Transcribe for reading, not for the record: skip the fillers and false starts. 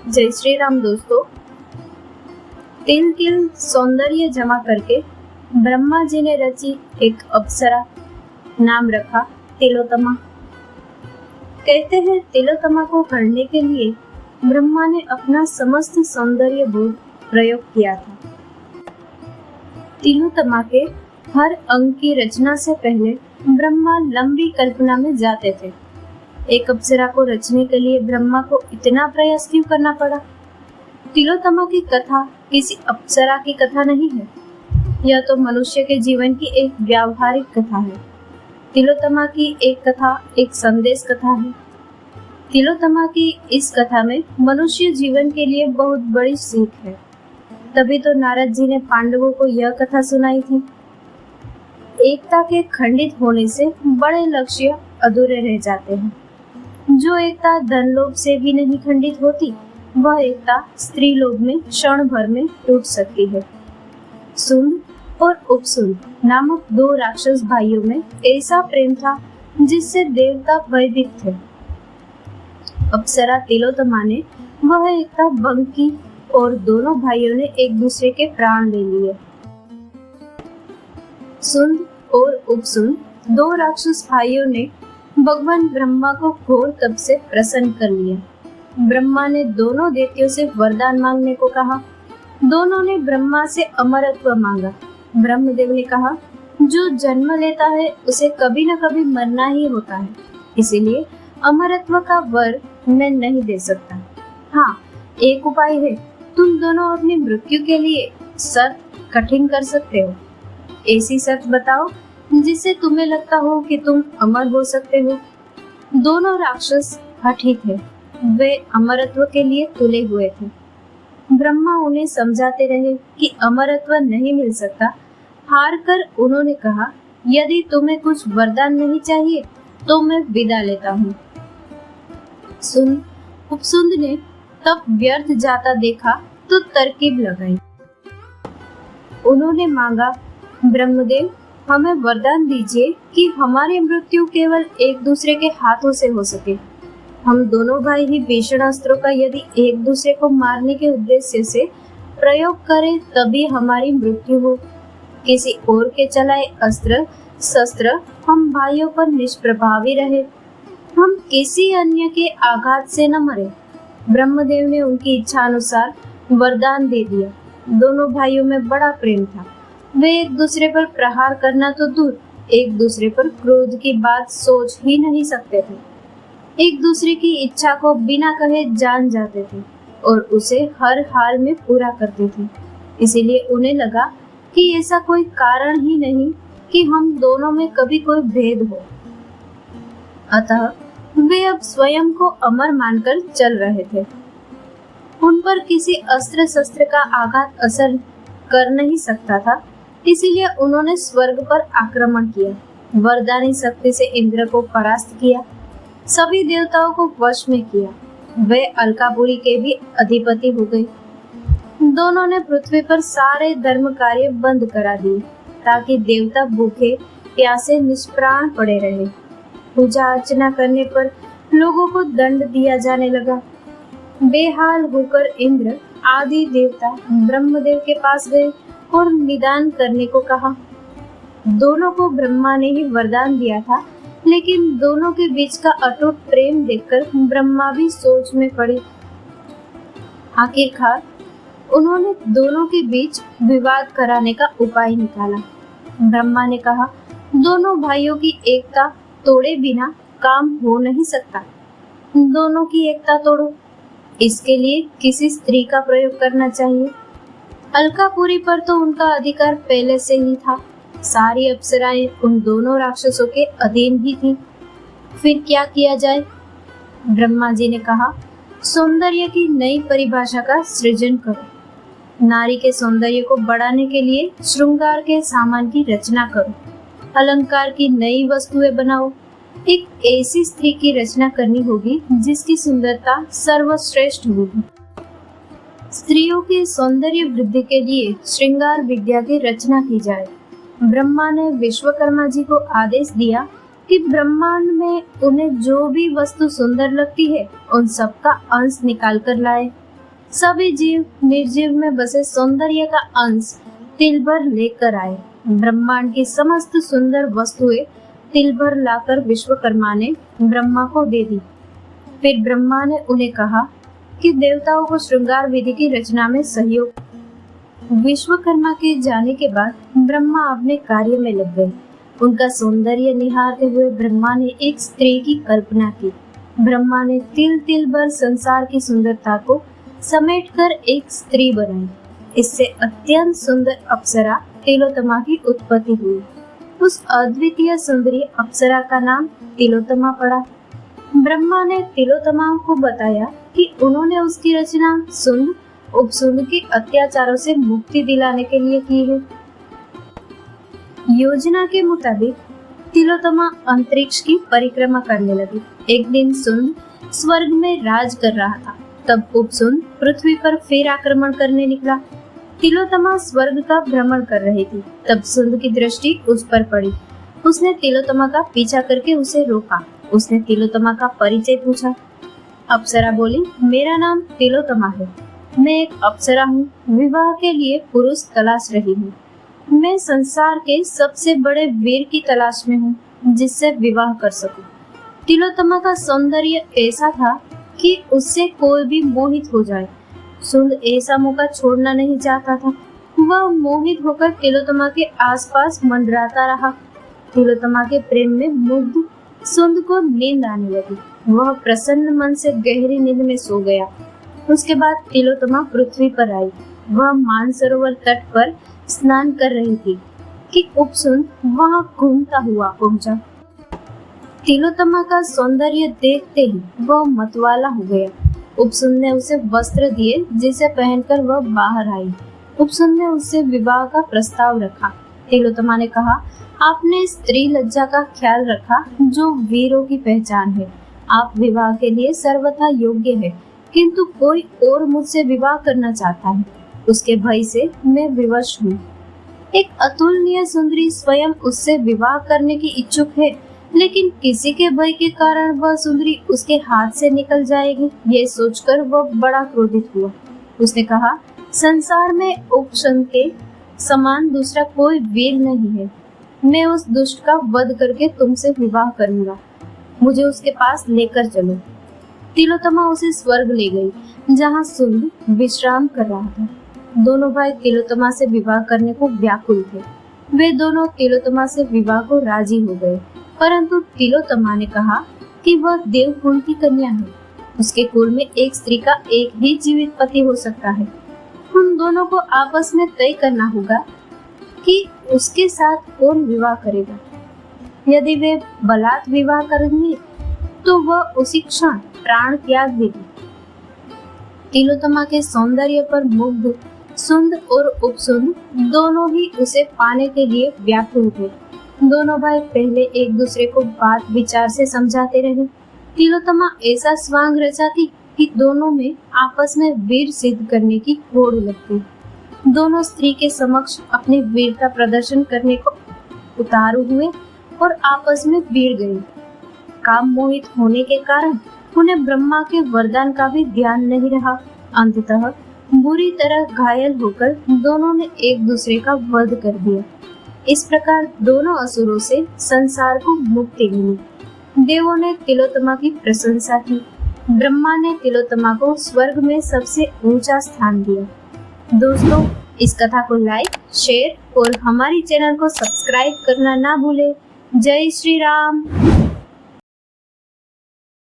जय श्री राम दोस्तों। तिल तिल सौंदर्य जमा करके ब्रह्मा जी ने रची एक अप्सरा, नाम रखा तिलोत्तमा। कहते हैं तिलोत्तमा को करने के लिए ब्रह्मा ने अपना समस्त सौंदर्य बोध प्रयोग किया था। तिलोत्तमा के हर अंग की रचना से पहले ब्रह्मा लंबी कल्पना में जाते थे। एक अप्सरा को रचने के लिए ब्रह्मा को इतना प्रयास क्यों करना पड़ा? तिलोत्तमा की कथा किसी अप्सरा की कथा नहीं है, यह तो मनुष्य के जीवन की एक व्यावहारिक कथा है। तिलोत्तमा की एक कथा एक संदेश कथा है। तिलोत्तमा की इस कथा में मनुष्य जीवन के लिए बहुत बड़ी सीख है। तभी तो नारद जी ने पांडवों को यह कथा सुनाई थी। एकता के खंडित होने से बड़े लक्ष्य अधूरे रह जाते हैं। जो एकता धन लोभ से भी नहीं खंडित होती, वह एकता स्त्री लोभ में क्षण भर में टूट सकती है। सुंद और उपसुंद नामक दो राक्षस भाइयों में ऐसा प्रेम था जिससे देवता भयभीत थे। अप्सरा तिलोत्तमा ने वह एकता भंग की और दोनों भाइयों ने एक दूसरे के प्राण ले लिए। सुंद और उपसुंद दो राक्षस भाइयों ने भगवान ब्रह्मा को घोर तप से प्रसन्न कर लिया। ब्रह्मा ने दोनों देवताओं से वरदान मांगने को कहा। दोनों ने ब्रह्मा से अमरत्व मांगा। ब्रह्मदेव ने कहा, जो जन्म लेता है उसे कभी न कभी मरना ही होता है, इसीलिए अमरत्व का वर मैं नहीं दे सकता। हाँ, एक उपाय है, तुम दोनों अपनी मृत्यु के लिए शर्त कठिन कर सकते हो। ऐसी शर्त बताओ जिससे तुम्हें लगता हो कि तुम अमर हो सकते हो। दोनों राक्षस हठी थे, वे अमरत्व के लिए तुले हुए थे। ब्रह्मा उन्हें समझाते रहे कि अमरत्व नहीं मिल सकता। हार कर उन्होंने कहा, यदि तुम्हें कुछ वरदान नहीं चाहिए तो मैं विदा लेता हूँ। उपसुंद ने तब व्यर्थ जाता देखा तो तरकीब लगाई। उन्होंने मांगा, ब्रह्मदेव हमें वरदान दीजिए कि हमारी मृत्यु केवल एक दूसरे के हाथों से हो सके। हम दोनों भाई ही भीषण अस्त्रों का यदि एक दूसरे को मारने के उद्देश्य से प्रयोग करें तभी हमारी मृत्यु हो। किसी और के चलाए अस्त्र शस्त्र हम भाइयों पर निष्प्रभावी रहे। हम किसी अन्य के आघात से न मरे। ब्रह्मदेव ने उनकी इच्छा अनुसार वरदान दे दिया। दोनों भाइयों में बड़ा प्रेम था। वे एक दूसरे पर प्रहार करना तो दूर, एक दूसरे पर क्रोध की बात सोच ही नहीं सकते थे। एक दूसरे की इच्छा को बिना कहे जान जाते थे और उसे हर हाल में पूरा करते थे। इसीलिए उन्हें लगा कि ऐसा कोई कारण ही नहीं कि हम दोनों में कभी कोई भेद हो। अतः वे अब स्वयं को अमर मानकर चल रहे थे। उन पर किसी अस्त्र शस्त्र का आघात असर कर नहीं सकता था, इसीलिए उन्होंने स्वर्ग पर आक्रमण किया। वरदानी शक्ति से इंद्र को परास्त किया, सभी देवताओं को वश में किया। वे अलकापुरी के भी अधिपति हो गए। दोनों ने पृथ्वी पर सारे धर्म कार्य बंद करा दिए ताकि देवता भूखे प्यासे निष्प्राण पड़े रहे। पूजा अर्चना करने पर लोगों को दंड दिया जाने लगा। बेहाल होकर इंद्र आदि देवता ब्रह्मदेव के पास गए और निदान करने को कहा। दोनों को ब्रह्मा ने ही वरदान दिया था, लेकिन दोनों के बीच का अटूट प्रेम देखकर ब्रह्मा भी सोच में पड़े। आखिरकार उन्होंने दोनों के बीच विवाद कराने का उपाय निकाला। ब्रह्मा ने कहा, दोनों भाइयों की एकता तोड़े बिना काम हो नहीं सकता। दोनों की एकता तोड़ो, इसके लिए किसी स्त्री का प्रयोग करना चाहिए। अलकापुरी पर तो उनका अधिकार पहले से ही था। सारी अप्सराएं उन दोनों राक्षसों के अधीन ही थी। फिर क्या किया जाए? ब्रह्मा जी ने कहा, सौंदर्य की नई परिभाषा का सृजन करो। नारी के सौंदर्य को बढ़ाने के लिए श्रृंगार के सामान की रचना करो। अलंकार की नई वस्तुएं बनाओ। एक ऐसी स्त्री की रचना करनी होगी जिसकी सुंदरता सर्वश्रेष्ठ होगी। स्त्रियों के सौंदर्य वृद्धि के लिए श्रृंगार विद्या की रचना की जाए। ब्रह्मा ने विश्वकर्मा जी को आदेश दिया कि ब्रह्मांड में उन्हें जो भी वस्तु सुंदर लगती है उन सब का अंश निकाल कर लाए। सभी जीव निर्जीव में बसे सौंदर्य का अंश तिल भर लेकर आए। ब्रह्मांड की समस्त सुंदर वस्तुएं तिल भर लाकर विश्वकर्मा ने ब्रह्मा को दे दी। फिर ब्रह्मा ने उन्हें कहा कि देवताओं को श्रृंगार विधि की रचना में सहयोग। विश्वकर्मा के जाने के बाद ब्रह्मा अपने कार्य में लग गए। उनका सौंदर्य निहारते हुए ब्रह्मा ने एक स्त्री की कल्पना की। ब्रह्मा ने तिल तिल भर संसार की सुंदरता को समेटकर एक स्त्री बनाई। इससे अत्यंत सुंदर अप्सरा तिलोत्तमा की उत्पत्ति हुई। उस अद्वितीय सुंदरी अप्सरा का नाम तिलोत्तमा पड़ा। ब्रह्मा ने तिलोत्तमा को बताया कि उन्होंने उसकी रचना सुंद उपसुंद के अत्याचारों से मुक्ति दिलाने के लिए की है। योजना के मुताबिक तिलोत्तमा अंतरिक्ष की परिक्रमा करने लगी। एक दिन सुंद स्वर्ग में राज कर रहा था, तब उपसुंद पृथ्वी पर फिर आक्रमण करने निकला। तिलोत्तमा स्वर्ग का भ्रमण कर रही थी, तब सुंद की दृष्टि उस पर पड़ी। उसने तिलोत्तमा का पीछा करके उसे रोका। उसने तिलोत्तमा का परिचय पूछा। अप्सरा बोली, मेरा नाम तिलोत्तमा है। मैं एक अप्सरा हूँ। विवाह के लिए पुरुष तलाश रही हूँ। मैं संसार के सबसे बड़े वीर की तलाश में हूँ जिससे विवाह कर सकूं। तिलोत्तमा का सौंदर्य ऐसा था कि उससे कोई भी मोहित हो जाए। सुंद ऐसा मौका छोड़ना नहीं चाहता था। वह मोहित होकर तिलोत्तमा के आसपास मंडराता रहा। तिलोत्तमा के प्रेम में मुग्ध सुंद को नींद आने लगी। वह प्रसन्न मन से गहरी नींद में सो गया। उसके बाद तिलोत्तमा पृथ्वी पर आई। वह मानसरोवर तट पर स्नान कर रही थी कि उपसुंद वहां घूमता हुआ पहुंचा। तिलोत्तमा का सौंदर्य देखते ही वह मतवाला हो गया। उपसुंद ने उसे वस्त्र दिए जिसे पहनकर वह बाहर आई। उपसुंद ने उससे विवाह का प्रस्ताव रखा। तिलोत्तमा ने कहा, आपने स्त्री लज्जा का ख्याल रखा जो वीरों की पहचान है। आप विवाह के लिए सर्वथा योग्य है, किंतु कोई और मुझसे विवाह करना चाहता है। उसके भय से मैं विवश हूँ। एक अतुलनीय सुंदरी स्वयं उससे विवाह करने की इच्छुक है, लेकिन किसी के भय के कारण वह सुंदरी उसके हाथ से निकल जाएगी। ये सोचकर वह बड़ा क्रोधित हुआ। उसने कहा, संसार में उपसुंद के समान दूसरा कोई वीर नहीं है। मैं उस दुष्ट का वध करके तुमसे विवाह करूंगा। मुझे उसके पास लेकर चलो। तिलोत्तमा उसे स्वर्ग ले गई, जहाँ सुंद विश्राम कर रहा था। दोनों भाई तिलोत्तमा से विवाह करने को व्याकुल थे। वे दोनों तिलोत्तमा से विवाह को राजी हो गए, परंतु तिलोत्तमा ने कहा कि वह देवकुल की कन्या है। उसके कुल में एक स्त्री का एक ही जीवित पति हो सकता है। उन दोनों को आपस में तय करना होगा कि उसके साथ कौन विवाह करेगा। यदि वे बलात् विवाह करेंगे तो वह उसी क्षण प्राण त्याग देगी। तिलोत्तमा के सौंदर्य पर मुग्ध सुंद और उपसुंद दोनों ही उसे पाने के लिए व्याकुल थे। दोनों भाई पहले एक दूसरे को बात विचार से समझाते रहे। तिलोत्तमा ऐसा स्वांग रचाती कि दोनों में आपस में वीर सिद्ध करने की होड़ लगती। दोनों स्त्री के समक्ष अपनी वीरता प्रदर्शन करने को उतारू हुए और आपस में भिड़ गए। काम मोहित होने के कारण उन्हें ब्रह्मा के वरदान का भी ध्यान नहीं रहा। अंततः बुरी तरह घायल होकर दोनों ने एक दूसरे का वध कर दिया। इस प्रकार दोनों असुरों से संसार को मुक्ति मिली। देवों ने तिलोत्तमा की प्रशंसा की। ब्रह्मा ने तिलोत्तमा को स्वर्ग में सबसे ऊंचा स्थान दिया। दोस्तों, इस कथा को लाइक, शेयर और हमारी चैनल को सब्सक्राइब करना ना भूलें। जय श्री राम।